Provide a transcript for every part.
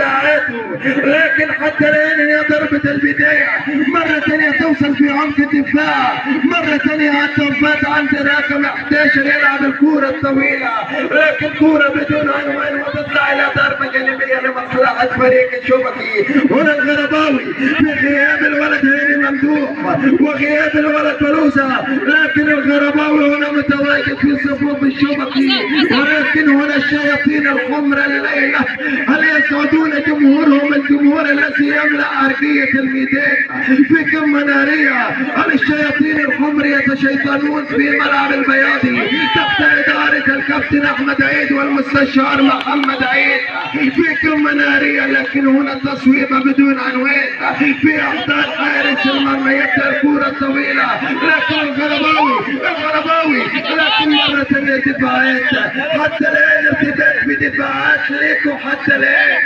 دفاعاته، لكن حتى الان هي ضربة البداية. مرة ثانية توصل في عمق الدفاع، مرة ثانية التوفات عند رقم 11 يلعب الكورة الطويلة، لكن كورة بدون عنوان وتطلع الى ضربة جانبية لمصلحة فريق الشبكي. هنا الغرباوي في غياب الولد هاني ممدوح وغياب الولد بلوزة، لكن الغرباوي هنا متواجد في صفوف الشبكي، ولكن هنا الشياطين الحمر الليلة هل يسعدون جمهورهم، الجمهور الذي يملأ أرضية الميدان في قمة نارية. هل الشياطين الحمر يتشيطنون في ملعب البياضي تحت إدارة الكابتن أحمد عيد والمستشار محمد عيد في قمة نارية، لكن هنا تصويبة بدون عنوان في أحضان حارس المرمى. يبدأ الكرة الطويلة، لكن الغرباوي لكن مرة ثانية دفاعات، حتى الآن ارتباك بدفاعات ليكو حتى الآن،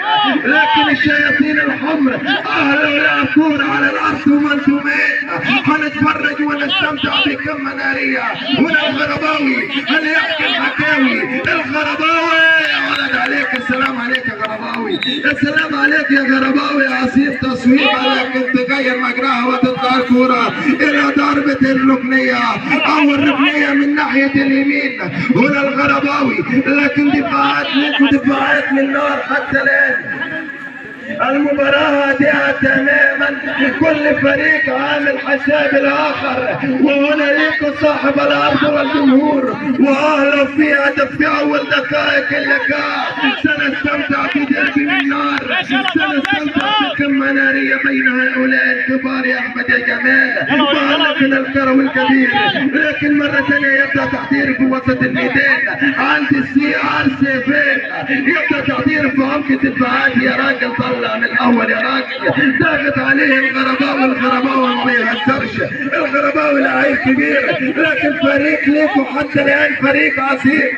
لكن الشياطين الحمر أهلوا لها كورة على الأرض ومنتومات. هنتفرج ونستمتع بقمة نارية. هنا الغرباوي هل يحكي الحكاوي؟ الغرباوي يا ولد عليك، السلام عليك يا غرباوي، السلام عليك يا غرباوي. عصيب تصويبة لكن تغير مجراها وتطلع الكورة إلى ضربة الركنية أو الركنية من ناحية اليمين. هنا الغرباوي لكن دفاعات من نار حتى الآن. المباراة هادئة تماما، كل فريق عامل حساب الآخر، وهنا ليكو صاحب الأرض والجمهور وأهله في هدف في أول دقائق اللقاء. سنستمتع بدربي من نار، سنستمتع بقمة نارية بين هؤلاء الكبار يا أحمد يا جمال وعلقنا الكروي الكبير. لكن مرة ثانية يبدأ تحضير في وسط الميدان عند السي ار سيفين، يبدأ تحضير في عمق الدفاعات. يا راجل طلع من الاول يا راجل، ضاغط عليه الغرباوي ما بيهزرش، الغرباوي لعيب كبير، لكن فريق ليكو حتى الان فريق عظيم،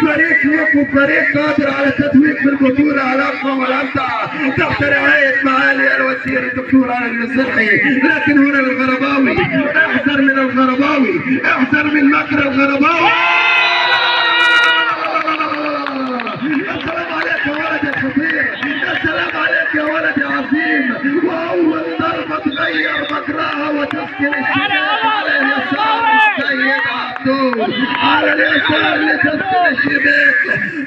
فريق ليكو فريق قادر على التتويج في البطوله على اقوى والامتع تحت رعايه معالي الوزير الدكتور علي النصيحي. لكن هنا الغرباوي، احذر من الغرباوي، احذر من مكر الغرباوي. السلام عليك يا ولد يا خطير، السلام عليك يا ولد يا عظيم. واول ضربه تغير مجراها وتسكن الشباك على اليسار السيد عبدول، على اليسار لتسكن الشباك.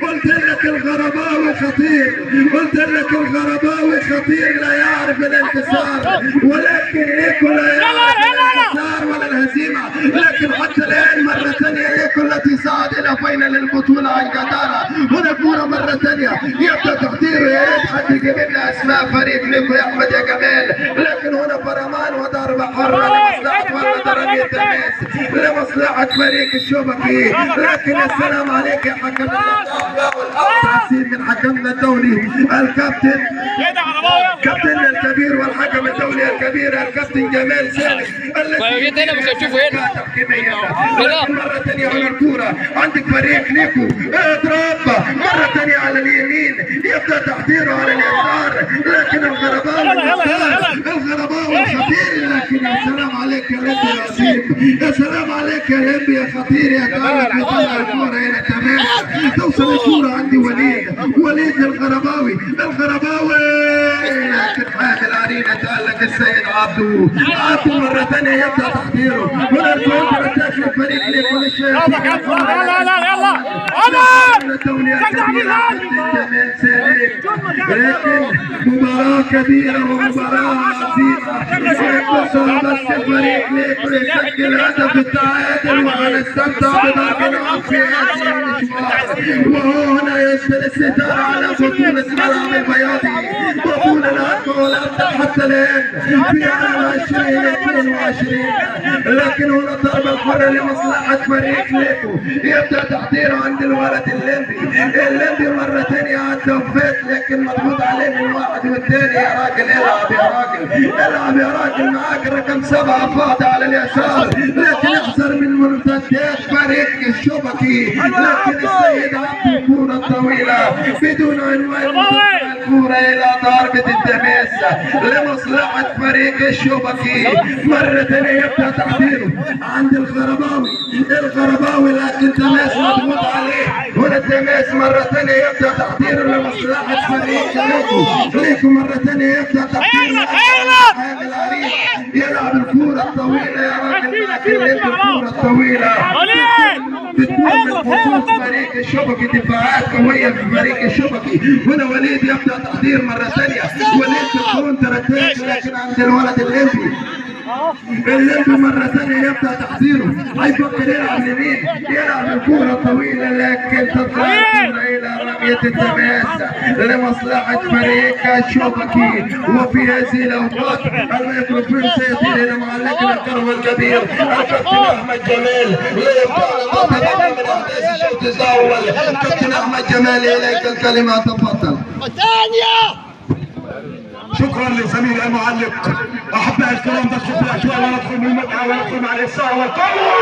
قلت لك الغرباوي خطير، قلت لك الغرباوي خطير، لا يعرف الانتصار، ولكن ليكو لا يعرف الانتصار ولا الهزيمه. لكن حتى الان مره ثانيه ليكو التي صعد الى فاينل البطوله عن جداره. هنا كوره مره ثانيه يبدا تحضيره، يا ريت حد يجيب لنا اسماء فريق ليكو يا احمد يا جمال. لكن هنا فرمان وضربه حره لمصلحه ولا ضربيه الناس لمصلحه فريق الشبكي. لكن السلام عليك يا حكم تحسين من حكمنا الدولي الكابتن كابتن الكبير والحكم الدولي الكبير الكابتن جمال سالم الذي مش هتشوفوا هنا تحكيميا. مرة ثانية على الكورة عندك فريق ليكو اضرب مرة ثانية على اليمين، يبدأ تحضيره على اليسار، لكن الغرباوي خطير. لكن يا سلام عليك يا لمبي يا عظيم، يا سلام عليك يا لمبي يا خطير، يا تعرف يطلع الكورة هنا تمام. توصل الكورة عندي وليد الغرباوي لكن حامل عرينة تألق السيد عبدو مرة ثانية يبدأ تحضيره. هنا الكورة تأتي الفريق لكل شيء. لكن مباراة كبيرة ومباراة عظيمة، بس الفريق ليكو يسجل هدف التعادل وهنستمتع بضرب العنف في هذه المشوار. وهنا يشمل الستار على بطولة ملعب البياضي، بطولة الأكبر والأمتع حتى الآن في عام 2022. لكن هنا الضربة الحرة لمصلحة فريق ليكو، يبدأ تحضيره عند الولد الليمبي مرة ثانية على التوفيق، لكن مضغوط عليه من واحد والثاني. يا راجل العب يا راجل، العب يا راجل، معاك رقم 7 فاضي على اليسار، لكن احذر من مرتدات فريق الشبكي. لكن السيد عبد الكورة الطويلة بدون عنوان الكورة الى ضربة التماس لمصلحة فريق الشبكي. مرة ثانية يبدأ تحضيره عند الغرباوي لكن تماس مضغوط عليه. هنا التماس مرة ثانية يبدأ تحضيره لمصلحة فريق ليكو. مرة ثانية يبدأ تحضيره حامل عريض يلعب الكورة الطويلة يا راجل، لكن الكورة الطويلة فريق الشبكي دفاعات قوية في فريق الشبكي. هنا وليد يبدأ تحضير مرة ثانية، وليد بالكونتر اتاك لكن عند الولد الليمبي مرة ثانية يبدأ تحضيره، هيفكر يلعب يمين يلعب الكورة طويلة لكن تطلع إلى رمية التماس لمصلحة فريق الشبكي. وفي هذه الأوقات الميكروفون سيأتي إلى معلقنا الكرم الكبير الكابتن أحمد جمال ليبدأ من أحداث الشوط الأول. كابتن أحمد جمال إليك الكلمة، تفضل. شكرا لزميلي المعلق. احبائي الكرام ندخل في الاجواء وندخل من المتعه وندخل مع الاثاره والقوه.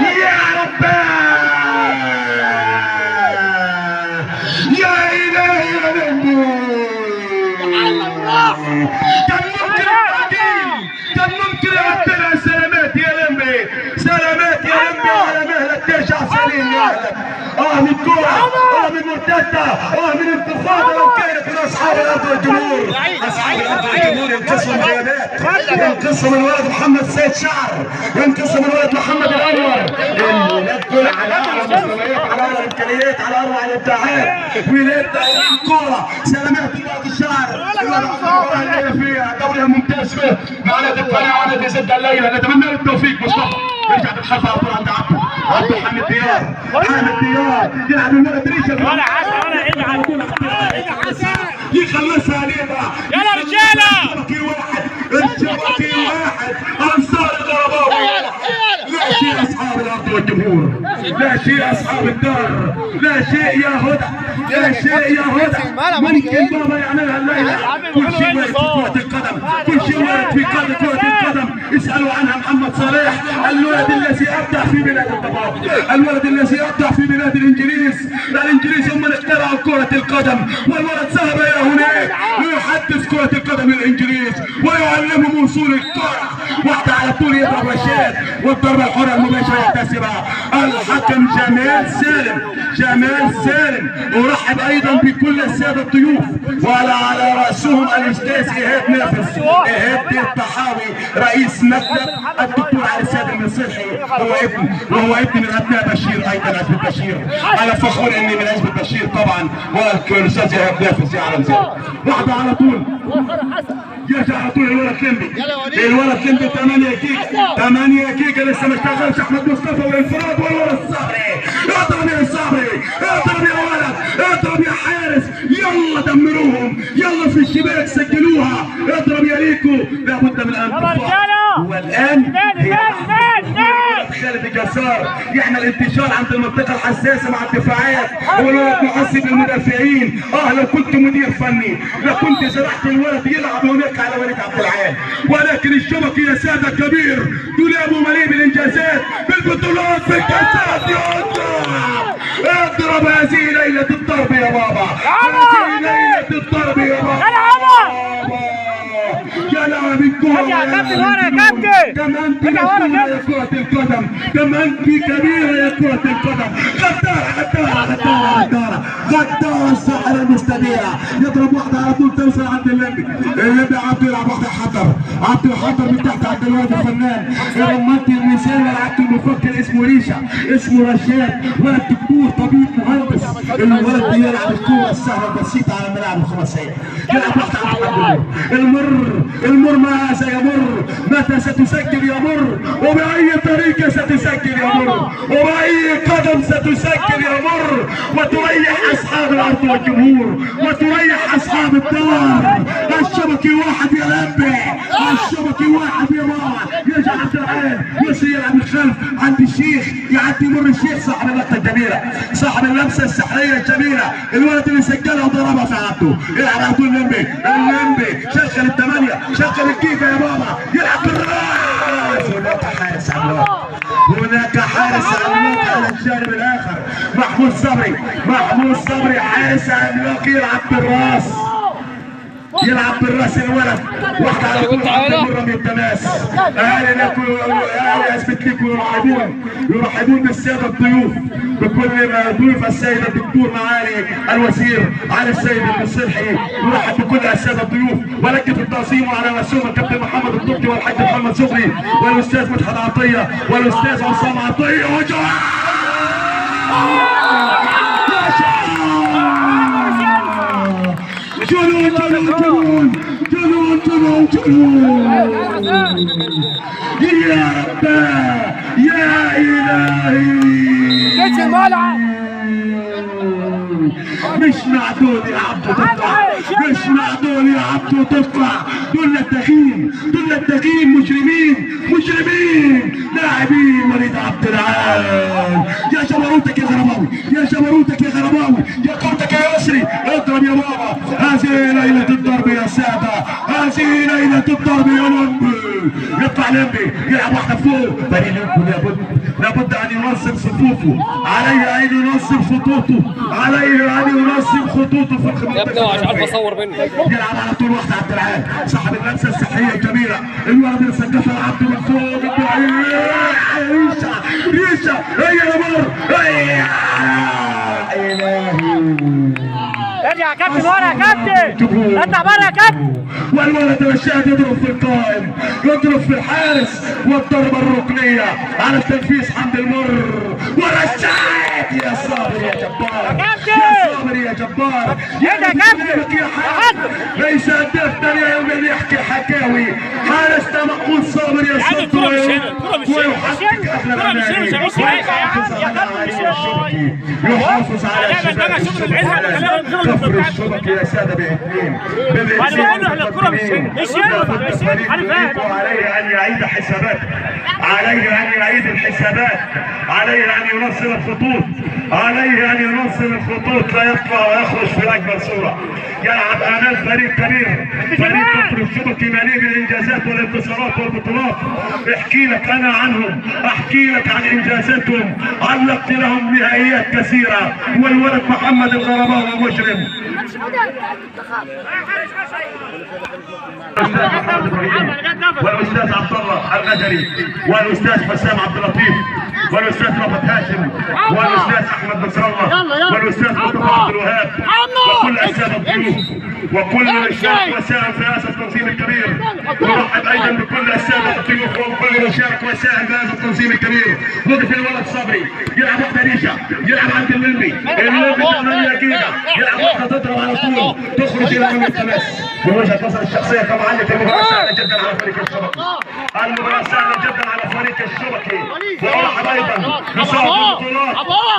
يا رب يا الهي يا ربي، كان ممكن التعديل، كان ممكن يعدلها. سلامات يا لمبي، سلامات يا لمبي على مهلك ترجع سليم يا اهلك. من الكرة، من مرتدة، من انتفاضة لو كانت من اصحاب الارض والجمهور. اصحاب الارض والجمهور ينقصوا من غيابات، ينقصوا من ولد محمد سيد شعر، ينقصوا من ولد محمد الانور اللي ندخل على اعلى مستويات، على اعلى امكانيات، على اروع الابداعات. ويبدا الكرة سلامات ولد الشعر فيها دوري ممتاز فيه مع نادي القناة ونادي زد الليلة. نتمنى له التوفيق. مصطفى يرجع بالخلف على طول عند عبده حامد ديار، حامد ديار يلعب المرة ريشه ولا حسن ولا عيد على طول يخلصها عليه بقى. يلا رجاله الشبكي واحد انصار الغرباوي. لا شيء اصحاب الارض والجمهور، لا شيء اصحاب الدار، لا شيء يا هدى، لا شيء يا هدى ممكن بابا يعملها الليله. كل شيء وارد في كرة القدم، كل شيء وارد في كرة القدم. اسالوا عنها محمد صالح، الولد الذي ابدع في بلاد الضباب، الولد الذي ابدع في بلاد الانجليز. الانجليز هم اللي اخترعوا كرة القدم، والولد ذهب الى هناك ليحدث كرة القدم للانجليز ويعلمهم وصول الكرة. واحدة على طول يضرب رشاد، والضربة الحرة المباشرة يحتسبها الحكم جمال سالم. ارحب ايضا بكل السادة الضيوف وعلى رأسهم الاستاذ ايهاب نافذ، ايهاب الطحاوي رئيس مكتب الدكتور علي السيد المصلحي، وهو ابن من ابناء بشير، ايضا عزبة بشير. انا فخور اني من عزبة بشير طبعا، والاستاذ ايهاب نافذ يعلم ذلك. واحدة على طول يرجع على طول الولد لمبي 8 جيجا لسه ما اشتغلش احمد مصطفى والانفراد والولد الصبري. اضرب يا صبري، اضرب يا ولد، اضرب يا حارس، يلا دمروهم، يلا في الشباك سجلوها، اضرب يا ريكو. لابد من الانتفاض. والان خالد الجسار يعمل انتشار عند المنطقه الحساسه مع الدفاعات، والولد محسب للمدافعين. لو كنت مدير فني لكنت زرعت الولد يلعب هناك على وليد عبد العال، ولكن الشبكي يا ساده كبير دولابه مليء بالانجازات، بالبطولات، بالكاسات. اضرب هذه ليله الضرب يا بابا، هذه ليله الضرب يا بابا. يا لاعب الكرة يا كابتن، ورا يا كابتن، كمان في كرة القدم، كمان في كبيرة يا كرة القدم. غدارة الساحرة المستديرة، يضرب واحدة على طول توصل عند اللمبي عبده يلعب واحدة عبده الحضر من تحت عند الواد الفنان رمانتي المثال. لعبته المفكر اسمه ريشة، اسمه رشاد، ولد دكتور طبيب مهندس. الولد يلعب الكورة السهلة البسيطة على الملاعب الخماسية، يلعب واحدة على المر ماذا يمر؟ متى ستسجل يمر؟ وبأي طريقة ستسجل يمر؟ وبأي قدم ستسجل يمر؟ وتريح أصحاب الأرض والجمهور، وتريح أصحاب الدار. الشبكي واحد يا لمبي، الشبكي واحد يا ماما. يرجع عبد العال يسري يلعب الخلف عند الشيخ، يعدي يمر الشيخ صاحب اللقطة الجميلة، صاحب اللمسة السحرية الجميلة، الولد اللي سجلها وضربها في عبده. يلعب على طول اللمبي شغل الثمانية، شغل الكيكة يا بابا، يلعب بالراس الراس. هناك حارس عملاق، هناك حارس عملاق على الجانب الاخر. محمود صبري، محمود صبري حارس عملاق يلعب بالراس، يلعب بالراس الولد. واحد على طول عند رمي التماس. اهلا لكم، اهلا اثبت لكم. يرحبون بالساده الضيوف، بكل ما ضيوف السيد الدكتور معالي الوزير علي السيد المصلحي. يرحب بكل الساده الضيوف ولكن في التعظيم على رسوم الكابتن محمد الطبي والحاج محمد صبري والاستاذ مدحت عطيه والاستاذ عصام عطيه. جنون جنون جنون جنون جنون جنون. يا رب يا الهي، مش معدول يا عبدو تطلع، مش معدول يا عبدو تطلع. دول التخين، دول التخين مجرمين، مجرمين لاعبين وليد عبد العال. يا جبروتك يا غرباوي، يا جبروتك يا غرباوي، يا قوتك يا يسري. اضرب يا بابا، هذه ليلة الضرب يا سادة، هذه ليلة الضرب يا لمبي. يطلع لمبي يلعب واحدة فوق. بني لمبي لابد ان ينظم صفوفه، عليه ان ينظم خطوطه، عليه ان ينظم خطوطه في الخطوط. يا ابني مش عارف اصور منك. يلعب على طول واحد عبد العال صاحب اللمسه الصحيه الكبيره. الولد اللي سقفها العبد من فوق البعيد. ريشه ريشه، هي يا مر، هي ارجع يا كابتن ورا يا كابتن، اطلع بره يا كابتن. والولد الشاهد يضرب في القائم، يضرب في الحارس، والضربه الركنيه على التنفيذ حمد المر. ورشاد يا صابر يا جبار، يا صابر يا جبار. يا كابتن يا حارس ليس هداف ثاني يوم يحكي حكاوي. حارسنا مقبول صابر يا صدر ويحقق احلى الاماني. يحافظ على كفر الشبكي يا ساده باثنين. عليه ان يعيد حساباته، عليه ان يعيد الحسابات، عليه ان ينظم الخطوط، عليه ان ينظم الخطوط لا يطلع ويخرج في اكبر صوره. يلعب امام فريق كبير، فريق كفر الشبكي مليء بالانجازات والانتصارات والبطولات. احكي لك انا عنهم، احكي لك عن انجازاتهم. علقت لهم نهائيات كثيره. والولد محمد الغرباوي مجرم. والاستاذ عبد الله الغجري، والاستاذ حسام عبد اللطيف، والاستاذ رفعت هاشم، والاستاذ احمد نصر الله، والاستاذ مصطفى عبد الوهاب، وكل الساده الضيوف وكل من شارك وساهم في هذا التنظيم الكبير. نرحب ايضا بكل الساده الضيوف وكل من شارك وساهم في هذا التنظيم الكبير. وقف الولد صبري يلعب واحده ريشه، يلعب عند اللمبي 8 دقيقه، يلعب واحده تضرب على طول تخرج الى رمي التماس. من وجهه نظر الشخصيه كمعلق المباراه سهله جدا على فريق الشبكي، المباراه سهله جدا على فريق الشبكي. ورحب ايضا بصاحب البطولات،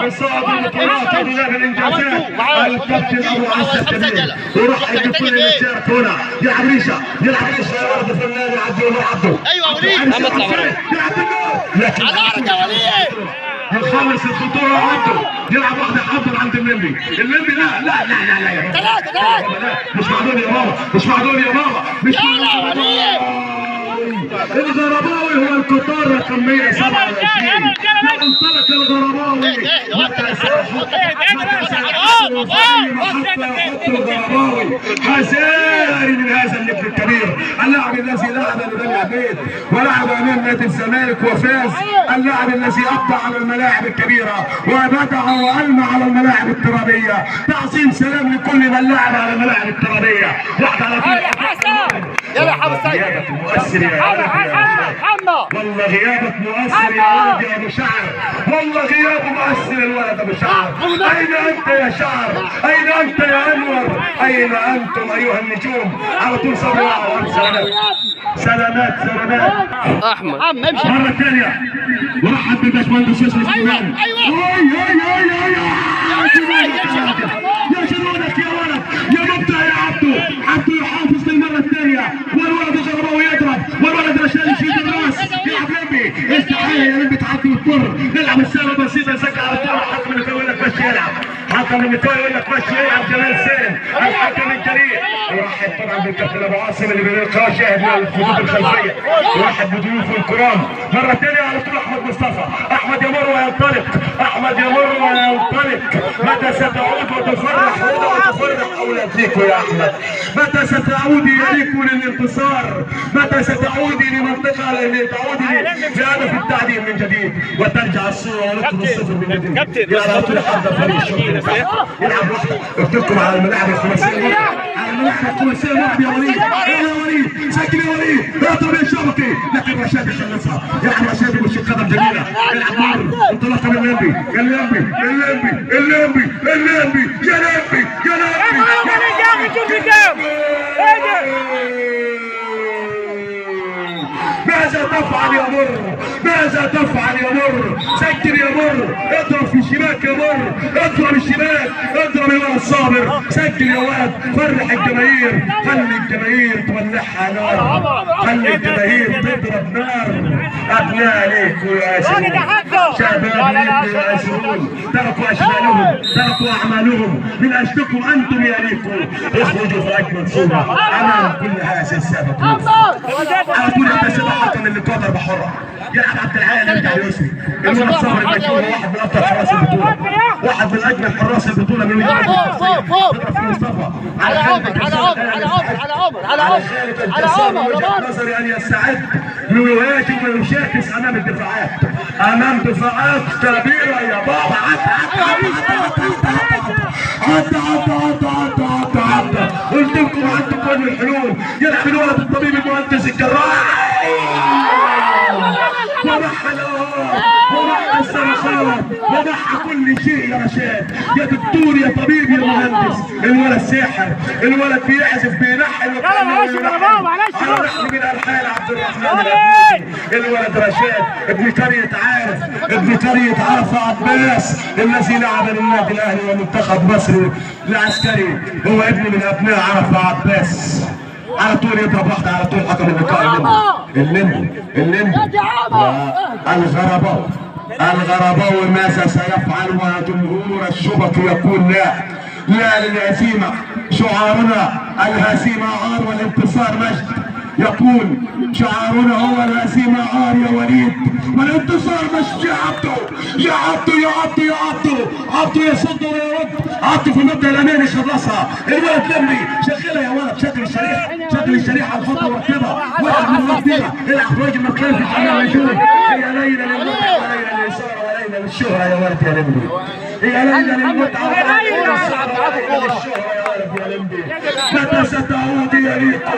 بصاحب البطولات وبناء الانجازات الكابتن ابو عزه الكبير. ورحب بكل من شارك هنا. يلعب ريشه، يلعب ريشه يا ولد الفنان يعدي ولا عبده. ايوه وليد يلعب بالنار، لكن يا وليد يخلص الخطوره عنده. يلعب واحده حضر عند اللمبي، اللمبي لا لا لا لا يا ثلاثة مش معدول يا بابا، مش معدول يا بابا، مش معدول. الغرباوي هو القطار رقم 127. انطلق الغرباوي متى سيحط الغرباوي حذاري من هذا النجم الكبير. اللاعب الذي لعب لبني عبيد ولعب امام نادي الزمالك وفاز. اللاعب الذي ابدع على الملاعب الكبيره وبدع والمع على الملاعب الترابيه. تعظيم سلام لكل من لعب على الملاعب الترابيه. واحد على طول. يلا حافظ سيد غيابك مؤثر يا والله، غيابك مؤثر يا ولد يا ابو شعر، والله غيابه مؤثر الولد ابو شعر. اين انت يا شعر؟ اين انت يا انور؟ اين انتم ايها النجوم؟ على طول صبروا. سلامات سلامات سلامات. احمد مره ثانيه ورحب بالباشمهندس يوسف السليمان. يا جنونك يا ولد يا مبدع يا عبدو. عبدو يحافظ للمره الثانيه، والولد الغرباوي يضرب، والولد رشاد يشيل الراس. يلعب لمبي، استحاله يا لمبي تعدي وتمر. نلعب السنه بسيطه يسجل على طول. الحكم اللي يقول لك مشي يلعب، الحكم اللي يقول لك مشي يلعب جمال سالم، الحكم الجريء. واحد طبعا بالكابتن ابو عاصم اللي بيلقاه شاهد من الخطوط الخلفيه، واحد بضيوفه الكرام. مره ثانيه على طول احمد مصطفى، احمد يمر وينطلق، احمد يمر وينطلق. متى ستعود وتفرح اولادكم يا احمد؟ متى ستعود يليكم للانتصار؟ متى ستعودي لمنطقه تعودي لهدف التعديل من جديد وترجع الصوره ونكتب الصفر من جديد؟ يا على طول حتى فريق الشرطه يلعب وحده. قلت لكم على الملاعب الخماسيه، على الملاعب الخماسيه واحد يا وليد، يا وليد سجل يا وليد، اضرب يا شبكي، لكن رشاد يخلصها. يلعب رشاد يمشي قدم جميله، يلعب مر انطلاقه من اللمبي، اللمبي اللمبي اللمبي اللمبي يا لمبي يا لمبي. ماذا تفعل يا مر؟ ماذا تفعل يا مر؟ سجل يا مر، اضرب في الشباك يا مر، اضرب الشباك، اضرب يا ولد الصابر، سجل يا ولد، فرح الجماهير، خلي الجماهير تولعها نار، خلي الجماهير تضرب نار. ابناء ليكوا يا شباب ليكوا يا اسرون، تركوا اشغالهم، تركوا اعمالهم من اجلكم انتم يا ليكوا. اخرجوا في اجمل صوره امام كل هذا السابق. على طول يتسابق حكم اللقاء ضربه حره، يلعب عبد العال يرجع يسري. الولد صابر المكي هو واحد من افضل حراس البطوله، واحد من اجمل حراس البطوله من وجهه مصطفى على عمر على خالد الجسار. من وجهه نظري ان يستعد ليواجه ويشاكس امام الدفاعات، امام دفاعات كبيره يا بابا. عدى قلت لكم عندكم كل الحلول. يلعب الولد الطبيب المهندس الجراح ومع الصرخات ومع كل شيء يا رشاد يا دكتور يا طبيب يا مهندس. الولد ساحر، الولد بيعزف بيلحن على لحن من الحان عبد الرحمن. الولد رشاد ابن قرية عارف، ابن قرية عارف عباس الذي لعب للنادي الاهلي ومنتخب مصر العسكري، هو ابن من ابناء عارف عباس. على طول يضرب واحدة، على طول حكم اللقاء اللمبي الغرباوي ماذا سيفعل؟ وجمهور الشبك يقول لا للهزيمة. شعارنا الهزيمة عار والانتصار مجد. يقول شعارنا هو الهزيمة عار يا وليد والانتصار مجد. يا عبدو يصد ويرد. عبدو في المبدا الامامي خلصها. الولد لمبي شغلها يا ولد، شغل الشريحه على الخط ورتبها. واحد من رتبها العب راجل مكان في الحمام يشوف. هي ليله للمتعه وليله للاثاره وليله للشهره يا ولد يا لمبي. هي ليله للمتعه وليله للشهره يا ولد يا لمبي. متى ستعود يا ريكو؟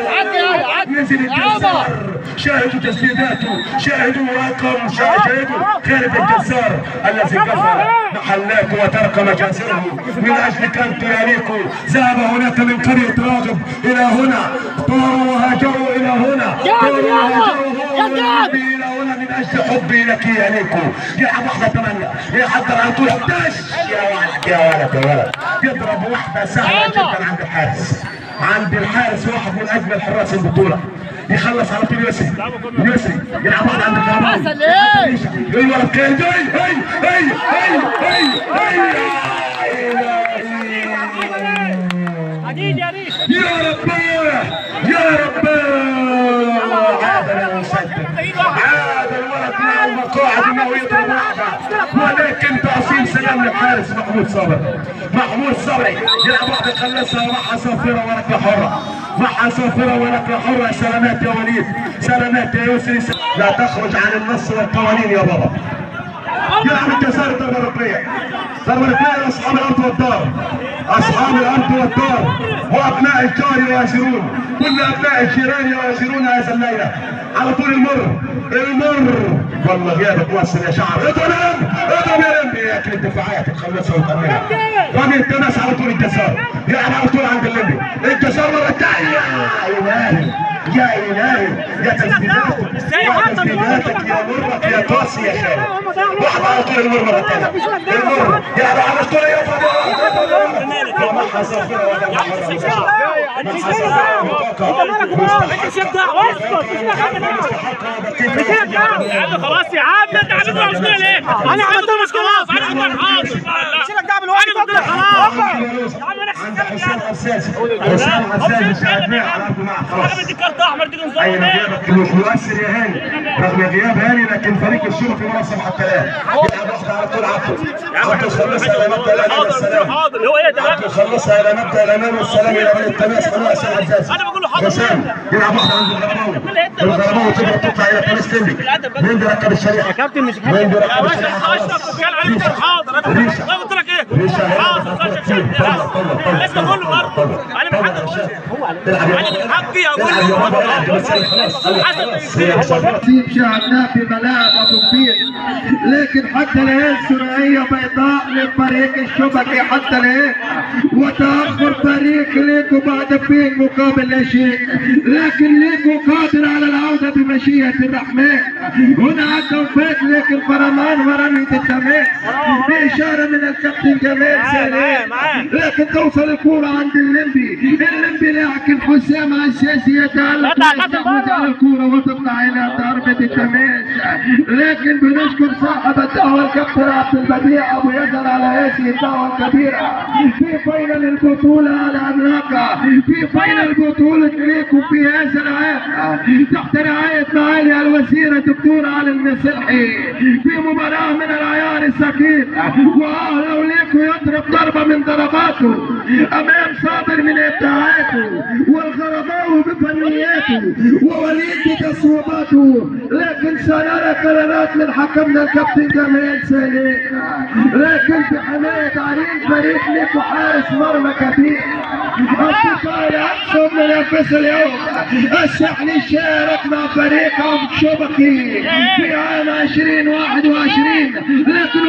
نزل الجزار، شاهدوا تسديداته، شاهدوا رقم، شاهدوا خالد الجزار الذي كفر محلاته وترك مجازره من اجلك انت يا ريكو. ذهب هناك من قرية راغب الى هنا، طاروا وهاجروا الى هنا، طاروا وهاجروا الى هنا من اجل حبي لك يا ريكو. يلعب واحدة 8 يحضر على طول 11 يا ولد يضرب واحدة سهلة جدا عند الحارس. واحد من اجمل حراس البطولة، يخلص على طول يسري يلعب واحد عند الكهرباء. الولد كان جاي يا رب عاد الولد مع المقاعد انه يضرب واحدة، ولكن تعصيب سلام للحارس محمود صبري. يلعب واحدة خلصها ومعها صافرة وركلة حرة. سلامات يا وليد، سلامات يا يسري. لا تخرج عن النص والقوانين يا بابا. يلعب الجزائر ضربة ركنية لاصحاب الارض والدار وابناء الجار يوازرون، كل ابناء الجيران يوازرون هذا الليله. على طول المر والله غيابك وصل يا شعر. اضرب يا لمبي ياكل الدفاعات تخلصها وتقنعها. رمي التماس على طول الجزار، يلعب على طول عند اللمبي. الجزار مره ثانيه. يا الهي يا تسديداتك يا مرك يا قاسي يا خالد. واحد على طول المر مرة ثانية المر يلعب على الطول يفرض ما حصل فينا ولا ما خلاص يا عم انت عملت مشكله ليه؟ انا عملت مشكله خلاص انا قلت حاضر شيلك دعم الوقت خلاص يا عم انا حسام عزازي مش عارفين خلاص بدي كارت احمر بدي نظام اي غيابك مش مؤثر يا هاني رغم غياب هاني لكن فريق الشرطه في منصب حتى الان يلعب واحده على طول عبده خلصها الى مبدا الامام والسلام حاضر هو ايه ده خلصها الى مبدا الامام والسلام الى بلد التماس خلاص حسام عزازي انا بقول له حاضر حسام يلعب واحده عند الغرباوي تقدر تطلع الى تماس تملك مين بيركب الشريحه يا كابتن مش مين بيركب الشريحه حاضر انا قلت لك ايه حاضر لسه كله برضه انا من حق انا من حقي اقول تيم شاهدناه في ملاعب ابو كبير، لكن حتى الان ثنائيه بيضاء للفريق الشبكي حتى الان، وتاخر فريق ليكو بعد فين مقابل لا شيء، لكن ليكو قادر على العوده بمشيئه الرحمن. هنا توفيق لكن فرمان ورميه التماس باشاره من الكابتن جمال سليم، لكن توصل الكوره عند الليمبي لكن حسام عزازي يتألق ويستحوذ على الكوره وتطلع الى ضربه التماس، لكن بنشكر صاحب الدعوه الكابتن عبد البديع ابو يزن على هذه الدعوه الكبيره في فاينل البطوله العملاقه، في فاينل بطوله ليكو في هذا العام تحت رعايه معالي الوزير الدكتور علي المسلحي في مباراه من العيار الثقيل، واهلا ليكو يضرب ضربه من ضرباته امام صابر من ابداعاته والغرباوي بفنياته ووليد بتصويباته، لكن سنرى قرارات من حكمنا الكابتن جمال سليم، لكن بحمايه عرين فريق ليكو حارس مرمى كبير. اصدقائي اقصد منافس اليوم السحلي شارك مع فريق شبكي في عام 2021، لكن